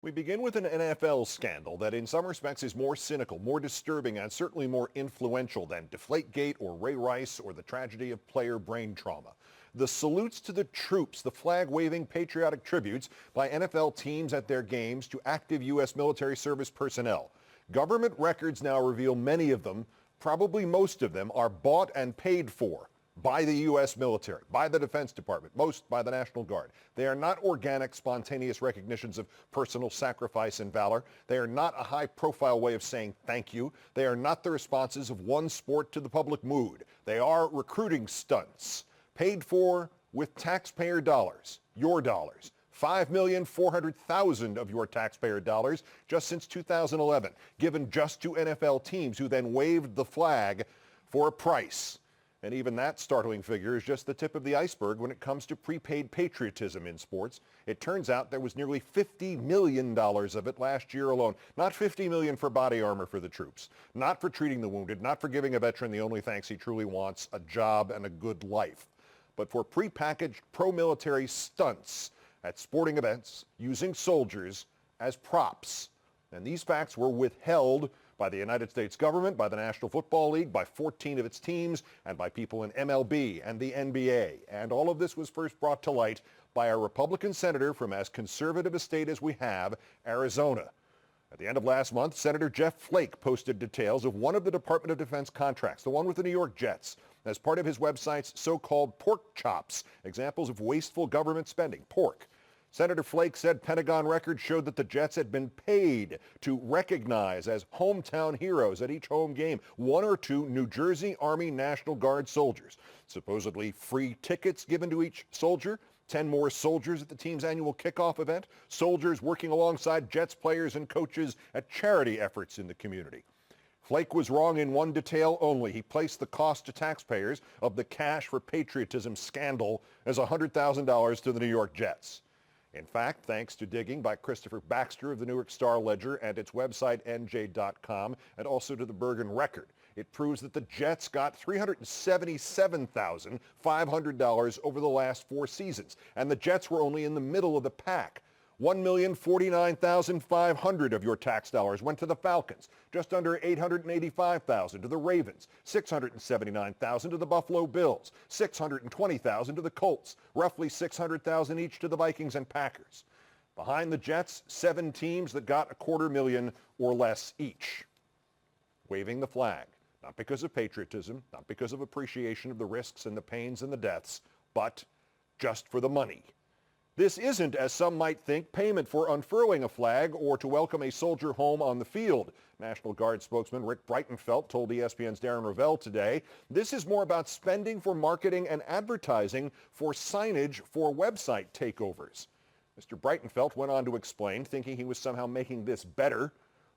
We begin with an NFL scandal that in some respects is more cynical, more disturbing, and certainly more influential than Deflategate or Ray Rice or the tragedy of player brain trauma. The salutes to the troops, the flag-waving patriotic tributes by NFL teams at their games to active U.S. military service personnel. Government records now reveal many of them, probably most of them, are bought and paid for by the U.S. military, by the Defense Department, most by the National Guard. They are not organic, spontaneous recognitions of personal sacrifice and valor. They are not a high-profile way of saying thank you. They are not the responses of one sport to the public mood. They are recruiting stunts, paid for with taxpayer dollars, your dollars. 5,400,000 of your taxpayer dollars just since 2011, given just to NFL teams who then waved the flag for a price. And even that startling figure is just the tip of the iceberg when it comes to prepaid patriotism in sports. It turns out there was nearly $50 million of it last year alone. Not $50 million for body armor for the troops, not for treating the wounded, not for giving a veteran the only thanks he truly wants, a job and a good life, but for prepackaged pro-military stunts at sporting events using soldiers as props. And these facts were withheld by the United States government, by the National Football League, by 14 of its teams, and by people in MLB and the NBA. And all of this was first brought to light by a Republican senator from as conservative a state as we have, Arizona. At the end of last month, Senator Jeff Flake posted details of one of the Department of Defense contracts, the one with the New York Jets, as part of his website's so-called pork chops, examples of wasteful government spending, pork. Senator Flake said Pentagon records showed that the Jets had been paid to recognize as hometown heroes at each home game one or two New Jersey Army National Guard soldiers. Supposedly free tickets given to each soldier, 10 more soldiers at the team's annual kickoff event, soldiers working alongside Jets players and coaches at charity efforts in the community. Flake was wrong in one detail only. He placed the cost to taxpayers of the cash for patriotism scandal as $100,000 to the New York Jets. In fact, thanks to digging by Christopher Baxter of the Newark Star-Ledger and its website NJ.com, and also to the Bergen Record, it proves that the Jets got $377,500 over the last 4 seasons, and the Jets were only in the middle of the pack. $1,049,500 of your tax dollars went to the Falcons, just under $885,000 to the Ravens, $679,000 to the Buffalo Bills, $620,000 to the Colts, roughly $600,000 each to the Vikings and Packers. Behind the Jets, 7 teams that got $250,000 or less each. Waving the flag, not because of patriotism, not because of appreciation of the risks and the pains and the deaths, but just for the money. This isn't, as some might think, payment for unfurling a flag or to welcome a soldier home on the field. National Guard spokesman Rick Breitenfeld told ESPN's Darren Rovell today, this is more about spending for marketing and advertising for signage for website takeovers. Mr. Breitenfeld went on to explain, thinking he was somehow making this better,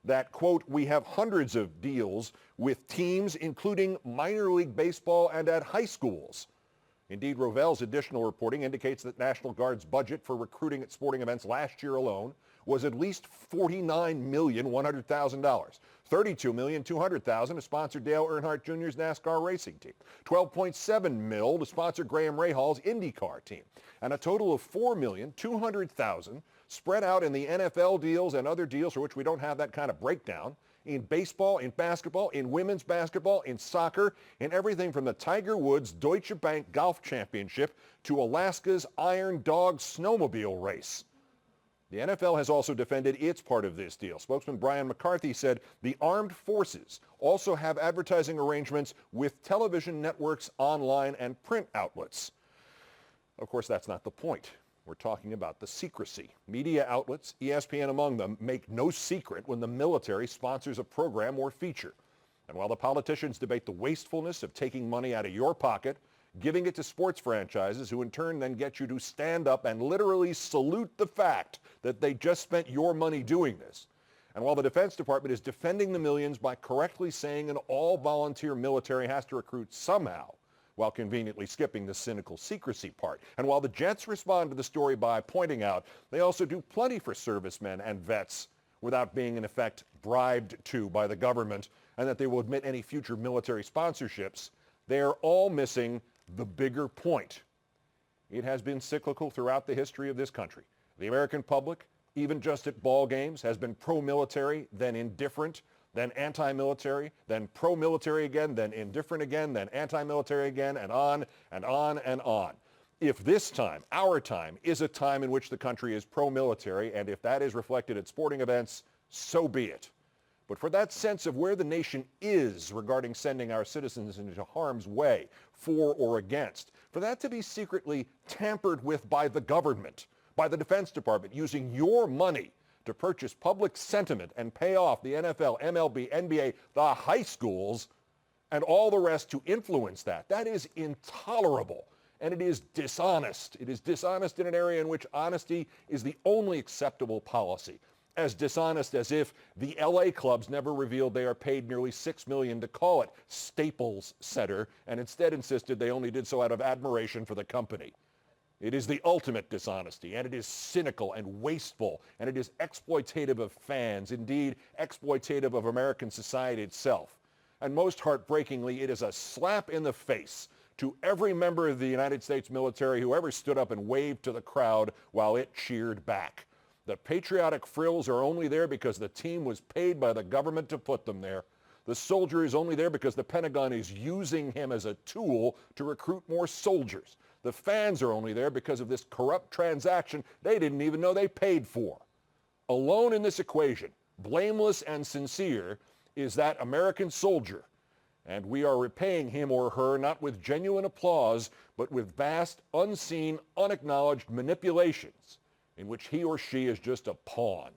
that, quote, we have hundreds of deals with teams, including minor league baseball and at high schools. Indeed, Rovell's additional reporting indicates that National Guard's budget for recruiting at sporting events last year alone was at least $49,100,000. $32,200,000 to sponsor Dale Earnhardt Jr.'s NASCAR racing team. $12.7 million to sponsor Graham Rahal's IndyCar team. And a total of $4,200,000 spread out in the NFL deals and other deals for which we don't have that kind of breakdown. In baseball, in basketball, in women's basketball, in soccer, in everything from the Tiger Woods Deutsche Bank Golf Championship to Alaska's Iron Dog snowmobile race. The NFL has also defended its part of this deal. Spokesman Brian McCarthy said the armed forces also have advertising arrangements with television networks, online, and print outlets. Of course, that's not the point. We're talking about the secrecy. Media outlets, ESPN among them, make no secret when the military sponsors a program or feature. And while the politicians debate the wastefulness of taking money out of your pocket, giving it to sports franchises who in turn then get you to stand up and literally salute the fact that they just spent your money doing this. And while the Defense Department is defending the millions by correctly saying an all-volunteer military has to recruit somehow, while conveniently skipping the cynical secrecy part. And while the Jets respond to the story by pointing out they also do plenty for servicemen and vets without being, in effect, bribed to by the government, and that they will admit any future military sponsorships, they are all missing the bigger point. It has been cyclical throughout the history of this country. The American public, even just at ball games, has been pro-military, then indifferent, then anti-military, then pro-military again, then indifferent again, then anti-military again, and on and on and on. If this time, our time, is a time in which the country is pro-military, and if that is reflected at sporting events, so be it. But for that sense of where the nation is regarding sending our citizens into harm's way, for or against, for that to be secretly tampered with by the government, by the Defense Department, using your money to purchase public sentiment and pay off the NFL, MLB, NBA, the high schools, and all the rest to influence that, that is intolerable. And it is dishonest. It is dishonest in an area in which honesty is the only acceptable policy. As dishonest as if the LA clubs never revealed they are paid nearly $6 million to call it Staples Center and instead insisted they only did so out of admiration for the company. It is the ultimate dishonesty, and it is cynical and wasteful, and it is exploitative of fans, indeed exploitative of American society itself. And most heartbreakingly, it is a slap in the face to every member of the United States military who ever stood up and waved to the crowd while it cheered back. The patriotic frills are only there because the team was paid by the government to put them there. The soldier is only there because the Pentagon is using him as a tool to recruit more soldiers. The fans are only there because of this corrupt transaction they didn't even know they paid for. Alone in this equation, blameless and sincere, is that American soldier. And we are repaying him or her not with genuine applause, but with vast, unseen, unacknowledged manipulations in which he or she is just a pawn.